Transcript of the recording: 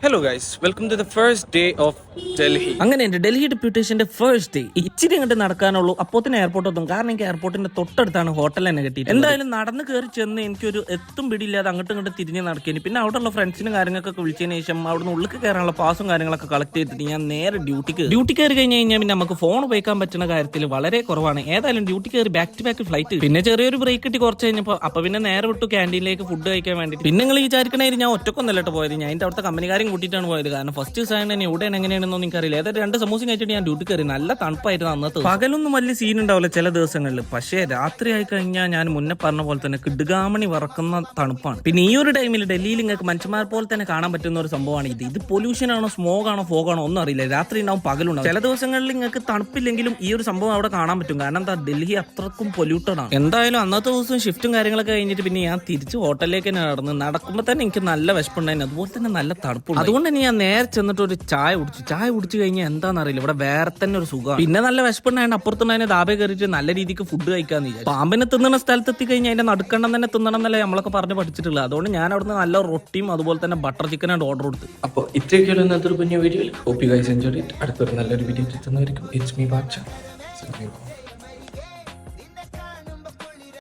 Hello guys, welcome to the first day of Delhi. അങ്ങനെ എന്റെ Delhi ഡെപ്യൂട്ടേഷന്റെ first day ഇച്ചിരി അങ്ങോട്ട് നടക്കാനുള്ളൂ. അപ്പോത്തിന് എയർപോർട്ട് എത്തും. കാരണം എനിക്ക് എയർപോർട്ടിന്റെ തൊട്ടടുത്താണ് ഹോട്ടൽ തന്നെ കിട്ടിയത്. എന്തായാലും നടന്ന് കയറി ചെന്ന് എനിക്കൊരു എത്തും പിടിയില്ലാതെ അങ്ങോട്ടും ഇങ്ങോട്ട് തിരിഞ്ഞ് നടക്കേനി. പിന്നെ അവിടെയുള്ള ഫ്രണ്ട്സിനും കാര്യങ്ങളൊക്കെ വിളിച്ചതിന് ശേഷം അവിടുന്ന് ഉള്ളിൽ കയറാനുള്ള പാസും കാര്യങ്ങളൊക്കെ കളക്ട് ചെയ്തിട്ട് ഞാൻ നേരെ ഡ്യൂട്ടി കയറി കഴിഞ്ഞ് കഴിഞ്ഞാൽ പിന്നെ നമുക്ക് ഫോൺ ഉപയോഗിക്കാൻ പറ്റുന്ന കാര്യത്തിൽ വളരെ കുറവാണ്. ഏതായാലും ഡ്യൂട്ടി കയറി ബാക്ക് ടു ബാക്ക് ഫ്ലൈറ്റ്. പിന്നെ ചെറിയൊരു ബ്രേക്ക് കിട്ടി കുറച്ച് കഴിഞ്ഞപ്പോൾ അപ്പൊ പിന്നെ നേരെ വിട്ടു ക്യാൻറ്റീനിലേക്ക് ഫുഡ് കഴിക്കാൻ വേണ്ടിയിട്ട്. പിന്നെ നിങ്ങൾ വിചാരിക്കണേര് ഞാൻ ഒറ്റക്കൊന്നല്ലോട്ട് പോയത്, ഞാൻ എൻ്റെ അവിടുത്തെ കമ്പനിക്കാരും കൂട്ടിയിട്ടാണ് പോയത്. കാരണം ഫസ്റ്റ് ദിവസം തന്നെ ഇവിടെ എങ്ങനെയാണെന്നോ എനിക്കറിയില്ല. ഏതായാലും 2 സമൂസം കഴിച്ചിട്ട് ഞാൻ ഡ്യൂട്ടി കയറി. നല്ല തണുപ്പായിരുന്നു അന്നത്തെ. പകലൊന്നും വലിയ സീൻ ഉണ്ടാവില്ല ചില ദിവസങ്ങളിൽ, പക്ഷേ രാത്രി ആയി കഴിഞ്ഞാൽ ഞാൻ മുന്നേ പറഞ്ഞ പോലെ തന്നെ കിടുകാമണി വറക്കുന്ന തണുപ്പാണ്. പിന്നെ ഈ ഒരു ടൈമിൽ ഡൽഹിയിൽ നിങ്ങൾക്ക് മനുഷ്യന്മാർ പോലെ തന്നെ കാണാൻ പറ്റുന്ന ഒരു സംഭവമാണ് ഇത് പൊല്യൂഷൻ ആണോ സ്മോഗ് ആണോ ഫോഗ് ആണോ ഒന്നും അറിയില്ല. രാത്രി ഉണ്ടാവും പകലുണ്ടാവും. ചില ദിവസങ്ങളിൽ നിങ്ങൾക്ക് തണുപ്പില്ലെങ്കിലും ഈ ഒരു സംഭവം അവിടെ കാണാൻ പറ്റും. കാരണം എന്താ, ഡൽഹി അത്രക്കും പൊല്യൂട്ടഡ് ആണ്. എന്തായാലും അന്നത്തെ ദിവസം ഷിഫ്റ്റും കാര്യങ്ങളൊക്കെ കഴിഞ്ഞിട്ട് പിന്നെ ഞാൻ തിരിച്ച് ഹോട്ടലിലേക്ക് തന്നെ നടക്കുമ്പോൾ തന്നെ എനിക്ക് നല്ല വിശപ്പുണ്ടായിരുന്നു. അതുപോലെ തന്നെ നല്ല തണുപ്പുണ്ട്. അതുകൊണ്ട് തന്നെ ഞാൻ നേരെ ചെന്നിട്ട് ഒരു ചായ കുടിച്ചു കഴിഞ്ഞാൽ എന്താണെന്നറിയില്ല, ഇവിടെ വേറെ തന്നെ ഒരു സുഖം. പിന്നെ നല്ല വിശപ്പുണ്ടായിരുന്നു. അപ്പുറത്തുണ്ടായ ധാബ കയറിയിട്ട് നല്ല രീതിക്ക് ഫുഡ് കഴിക്കാന്ന് വിചാരിച്ചു. പാമ്പിനെ തിന്നുന്ന സ്ഥലത്തെത്തി കഴിഞ്ഞാൽ അതിന്റെ നടുക്കണ്ണം തന്നെ തിന്നണം എന്നല്ലേ നമ്മളൊക്കെ പറഞ്ഞ് പഠിച്ചിട്ടുള്ളത്. അതുകൊണ്ട് ഞാൻ അവിടുന്ന് നല്ല റൊട്ടിയും അതുപോലെ തന്നെ ബട്ടർ ചിക്കനായിട്ട് ഓർഡർ കൊടുത്തു. അപ്പോൾ ഇത്രയൊക്കെയുള്ള ഇന്നത്തെ ഒരു പുതിയ വീഡിയോയിൽ hope you guys enjoy it. അടുത്തൊരു നല്ലൊരു വീഡിയോ എത്തുന്നതായിരിക്കും. It's me ബാച്ച.